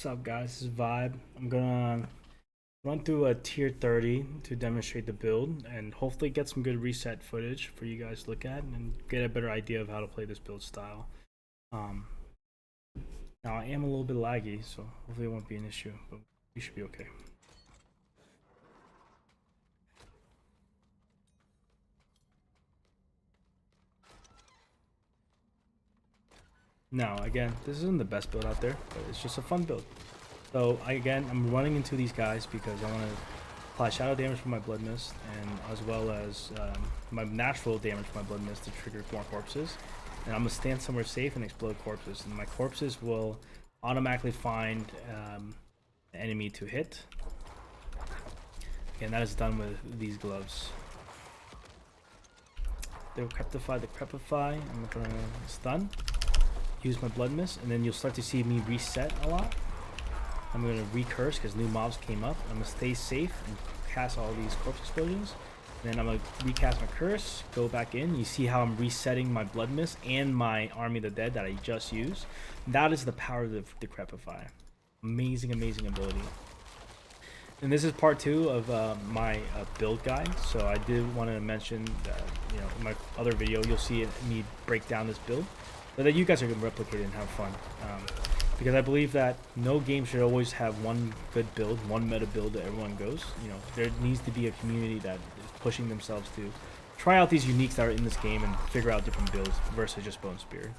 What's up, guys? This is Vibe. I'm gonna run through a tier 30 to demonstrate the build and hopefully get some good reset footage for you guys to look at and get a better idea of how to play this build style. Um, Now, I am a little bit laggy, so hopefully it won't be an issue, but we should be okay. Now, again, this isn't the best build out there, but it's just a fun build. So, I'm running into these guys because I want to apply shadow damage from my Bloodmist, and as well as my natural damage from my Bloodmist to trigger more corpses. And I'm going to stand somewhere safe and explode corpses. And my corpses will automatically find an enemy to hit. And that is done with these gloves. They'll crepify the crepify. I'm going to stun. Use my Bloodmist, and then you'll start to see me reset a lot. I'm going to recurse because new mobs came up. I'm going to stay safe and cast all these corpse explosions. And then I'm going to recast my curse, go back in. You see how I'm resetting my Bloodmist and my Army of the Dead that I just used. That is the power of the Decrepify. Amazing, amazing ability. And this is part 2 of my build guide. So I did want to mention that, in my other video, you'll see me break down this build, so that you guys are going to replicate it and have fun. Because I believe that no game should always have one good build, one meta build that everyone goes. There needs to be a community that is pushing themselves to try out these uniques that are in this game and figure out different builds versus just Bone Spear.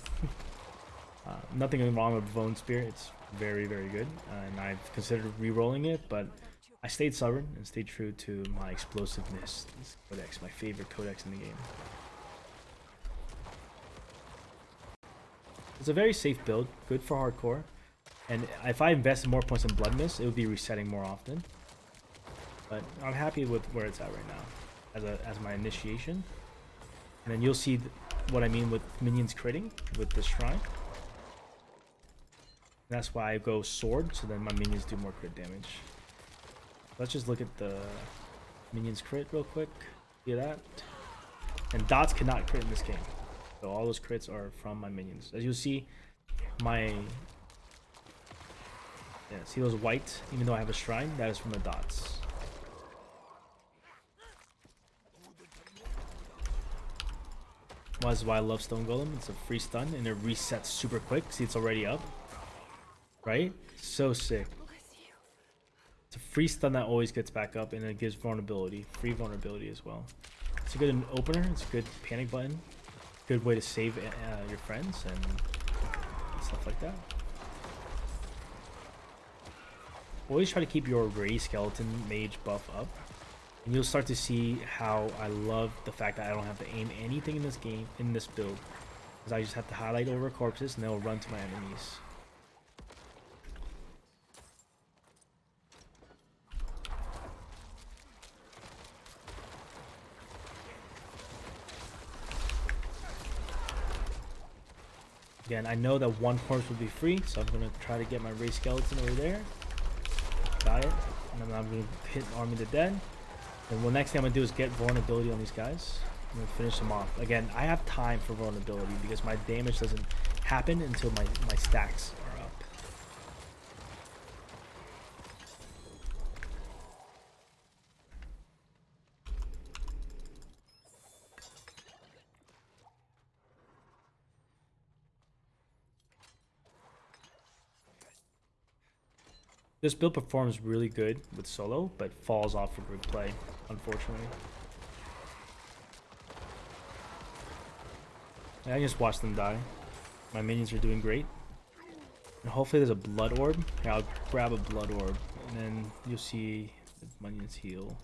Nothing wrong with Bone Spear. It's very, very good. And I've considered re-rolling it, but I stayed stubborn and stayed true to my explosiveness. This codex, my favorite codex in the game. It's a very safe build, good for hardcore, and if I invested more points in Bloodmist, it would be resetting more often. But I'm happy with where it's at right now, as my initiation. And then you'll see what I mean with minions critting with the shrine. That's why I go sword, so then my minions do more crit damage. Let's just look at the minions crit real quick. See that? And dots cannot crit in this game. So all those crits are from my minions. As you'll see, see those white, even though I have a shrine, that is from the dots. That's why I love Stone Golem. It's a free stun and it resets super quick. See, it's already up. Right? So sick. It's a free stun that always gets back up, and it gives vulnerability. Free vulnerability as well. It's a good opener. It's a good panic button. Good way to save your friends and stuff like that. Always try to keep your Ray Skeleton Mage buff up, and you'll start to see how I love the fact that I don't have to aim anything in this game, in this build, because I just have to highlight over corpses and they'll run to my enemies. Again, I know that one corpse will be free, so I'm going to try to get my Ray Skeleton over there. Got it. And then I'm going to hit Army of the Dead. And the next thing I'm going to do is get vulnerability on these guys. I'm going to finish them off. Again, I have time for vulnerability because my damage doesn't happen until my stacks are up. This build performs really good with solo, but falls off for group play, unfortunately. I just watch them die. My minions are doing great. And hopefully there's a blood orb. Here, I'll grab a blood orb, and then you'll see the minions heal.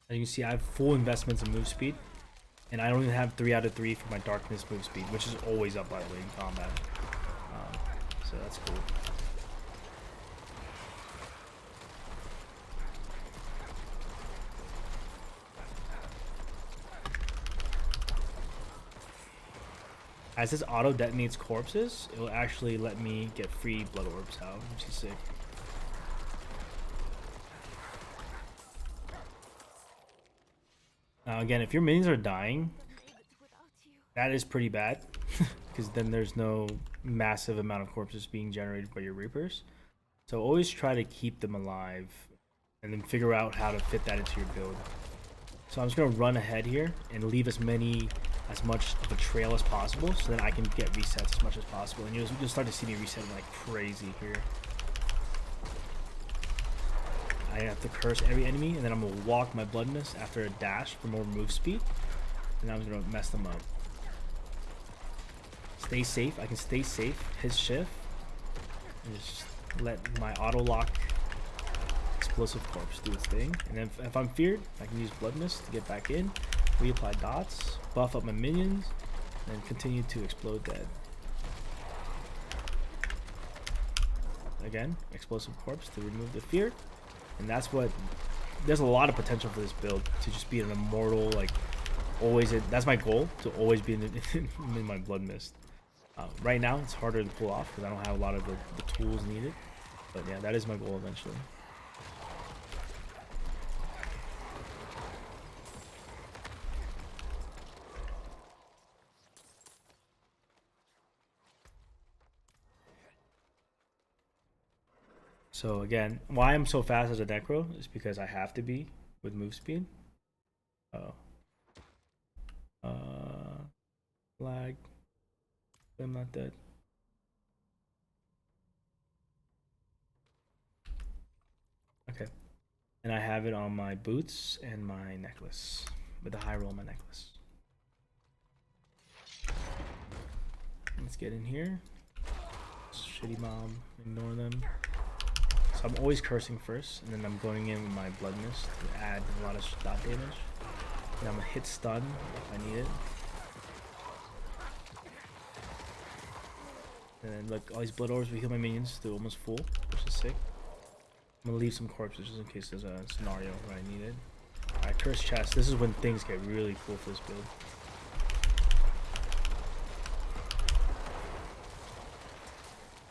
And you can see I have full investments in move speed. And I don't even have 3 out of 3 for my darkness move speed, which is always up, by the way, in combat. So that's cool. As this auto detonates corpses, it will actually let me get free blood orbs out, which is sick. Now again, if your minions are dying, That is pretty bad, because then there's no massive amount of corpses being generated by your Reapers. So always try to keep them alive, and then figure out how to fit that into your build. So I'm just gonna run ahead here and leave as much of a trail as possible, so that I can get resets as much as possible. And you'll start to see me resetting like crazy here. I have to curse every enemy, and then I'm gonna walk my Bloodmist after a dash for more move speed, and I'm gonna mess them up. Stay safe. I can stay safe. His shift, and just let my auto lock explosive corpse do its thing. And then if I'm feared, I can use Bloodmist to get back in, reapply dots, buff up my minions, and continue to explode dead. Again, explosive corpse to remove the fear. And that's what, there's a lot of potential for this build to just be an immortal, like always. That's my goal, to always be in my Bloodmist. Right now it's harder to pull off because I don't have a lot of the tools needed, but yeah, that is my goal eventually. So again, why I'm so fast as a Necro is because I have to be with move speed. Oh. Lag. I'm not dead. Okay. And I have it on my boots and my necklace. With the high roll on my necklace. Let's get in here. Shitty mob. Ignore them. So I'm always cursing first, and then I'm going in with my Bloodmist to add a lot of dot damage. And I'm gonna hit stun if I need it. And then look, all these blood orbs will heal my minions to almost full, which is sick. I'm gonna leave some corpses just in case there's a scenario where I need it. Alright, curse chest. This is when things get really cool for this build.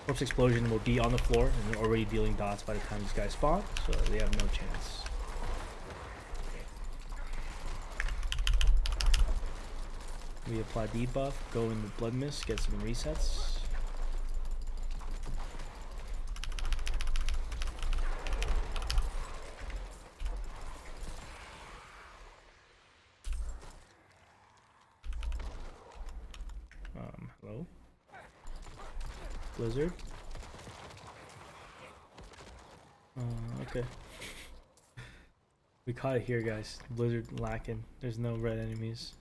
Corpse explosion will be on the floor and they're already dealing dots by the time these guys spawn, so they have no chance. We apply debuff, go in with Bloodmist, get some resets. Hello? Blizzard? Okay. We caught it here, guys. Blizzard lacking. There's no red enemies.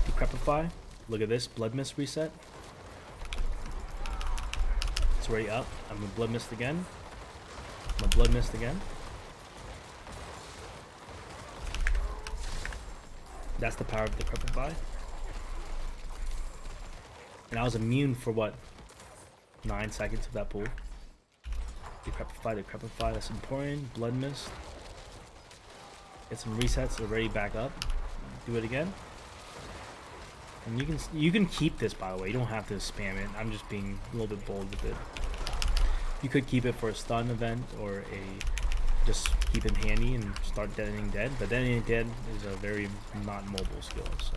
Decrepify. Look at this. Bloodmist reset. It's already up. I'm gonna Bloodmist again. I'm gonna Bloodmist again. That's the power of Decrepify. And I was immune for what? 9 seconds of that pool. Decrepify, Decrepify. That's important. Bloodmist. Get some resets. Already back up. Do it again. And you can keep this, by the way. You don't have to spam it. I'm just being a little bit bold with it. You could keep it for a stun event or just keep it handy and start deadening dead. But deadening dead is a very not mobile skill, so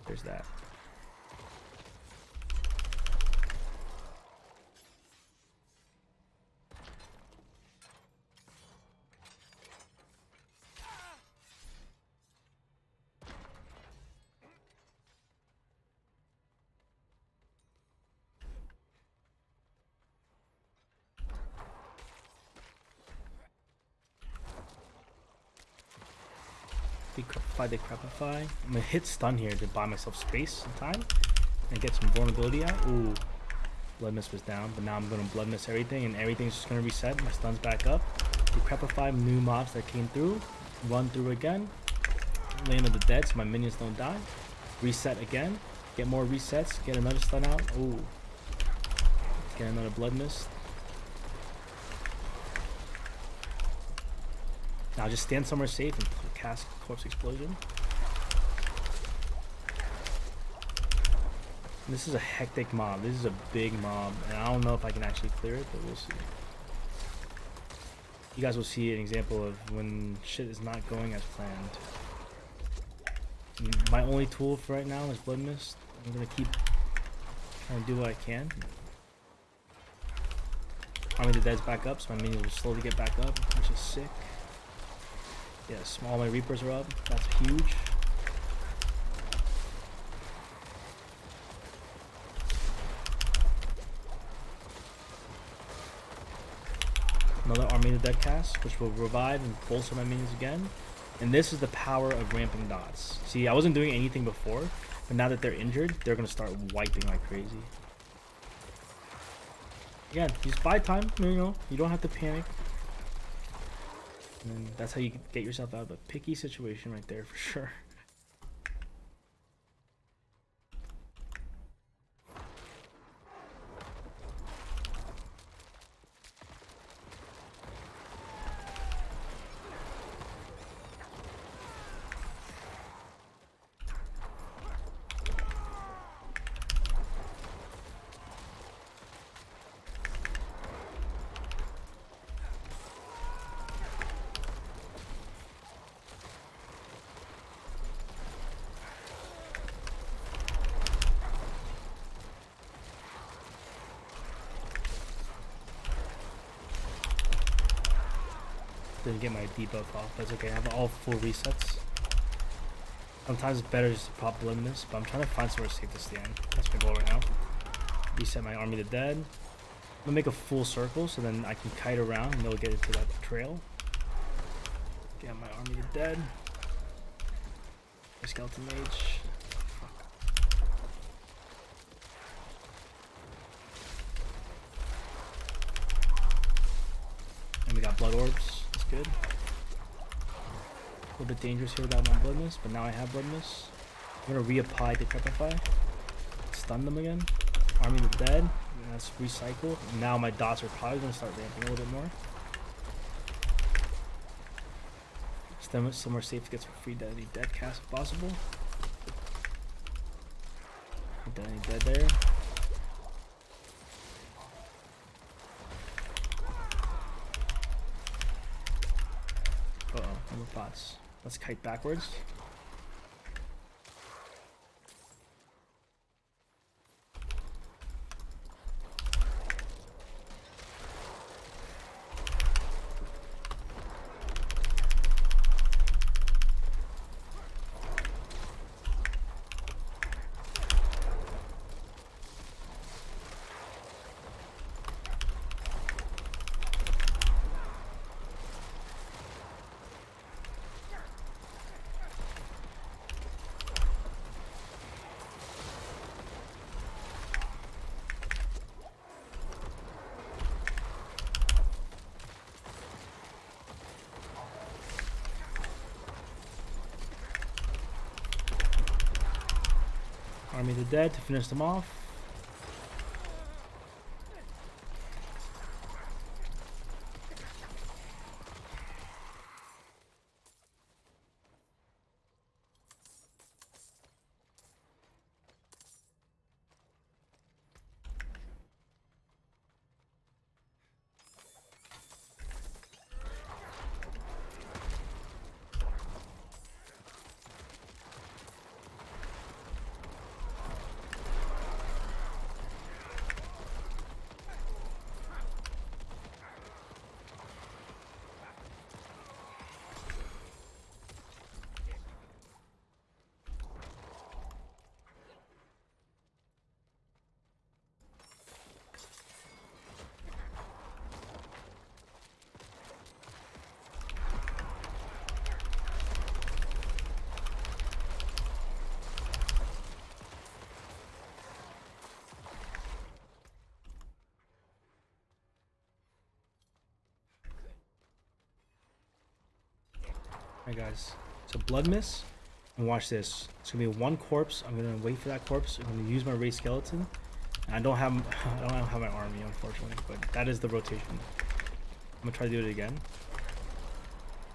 there's that. Decrepify. I'm gonna hit stun here to buy myself space and time and get some vulnerability out. Ooh, Bloodmist was down, but now I'm gonna Bloodmist everything and everything's just gonna reset. My stun's back up. Decrepify new mobs that came through. Run through again. Land of the dead so my minions don't die. Reset again. Get more resets. Get another stun out. Ooh. Get another Bloodmist. Now just stand somewhere safe and cast Corpse Explosion. This is a hectic mob. This is a big mob, and I don't know if I can actually clear it, but we'll see. You guys will see an example of when shit is not going as planned. My only tool for right now is Bloodmist. I'm gonna keep trying to do what I can. Army of the Dead's back up, so my minions will slowly get back up, which is sick. Yes, all my Reapers are up. That's huge. Another Army of the Dead cast, which will revive and bolster my minions again. And this is the power of ramping dots. See, I wasn't doing anything before, but now that they're injured, they're going to start wiping like crazy. Again, just buy time, you know, you don't have to panic. And that's how you get yourself out of a picky situation right there for sure. Didn't get my debuff off, that's okay. I have all full resets. Sometimes it's better just to pop Bloodmist, but I'm trying to find somewhere safe to stand. That's my goal right now. Reset my Army of the Dead. I'm gonna make a full circle so then I can kite around and they'll get into that trail. Get my Army of the Dead. My Skeleton Mage. And we got Blood Orbs. Good. A little bit dangerous here without my Bloodmist, but now I have Bloodmist. I'm gonna reapply Decrepify. Stun them again. Army of the Dead. And that's recycle. And now my dots are probably gonna start ramping a little bit more. Somewhere safe to get some free Deadly Dead cast if possible. Deadly Dead there. Number pots. Let's kite backwards. Army of the Dead to finish them off. Alright guys, so Bloodmist, and watch this. It's gonna be one corpse. I'm gonna wait for that corpse. I'm gonna use my raised skeleton. And I don't have my army unfortunately, but that is the rotation. I'm gonna try to do it again.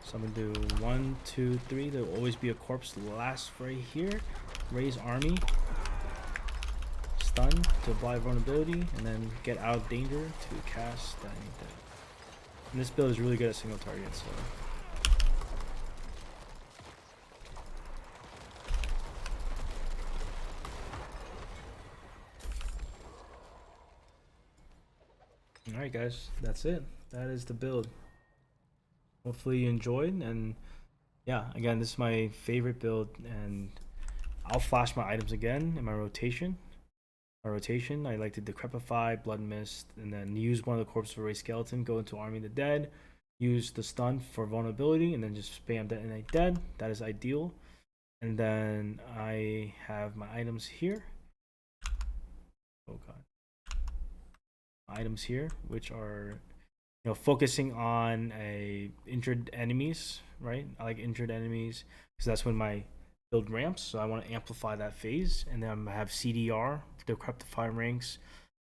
So I'm gonna do 1, 2, 3. There'll always be a corpse last right here. Raise army. Stun to apply vulnerability, and then get out of danger to cast that. And this build is really good at single target, so. Alright guys, that's it. That is the build. Hopefully you enjoyed, and yeah, again, this is my favorite build, and I'll flash my items again in my rotation. I like to Decrepify, Bloodmist, and then use one of the corpses for Ray Skeleton, go into Army of the Dead, use the stun for vulnerability, and then just spam Detonate Dead. That is ideal. And then I have my items here. Oh god. Items here, which are, you know, focusing on injured enemies, right? I like injured enemies because that's when my build ramps, so I want to amplify that phase. And then I have CDR, Decrepify ranks,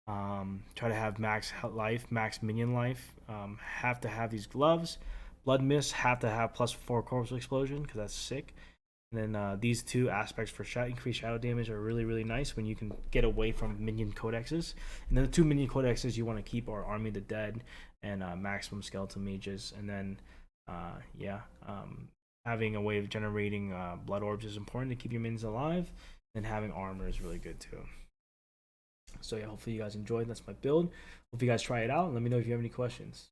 try to have max life, max minion life, have to have these gloves. Blood Mist, have to have +4 corpse explosion because that's sick. And then these two aspects for increased shadow damage are really, really nice when you can get away from minion codexes. And then the two minion codexes you want to keep are Army of the Dead and maximum skeleton mages. And then having a way of generating blood orbs is important to keep your minions alive, and having armor is really good too. So yeah, hopefully you guys enjoyed. That's my build. Hope you guys try it out, and let me know if you have any questions.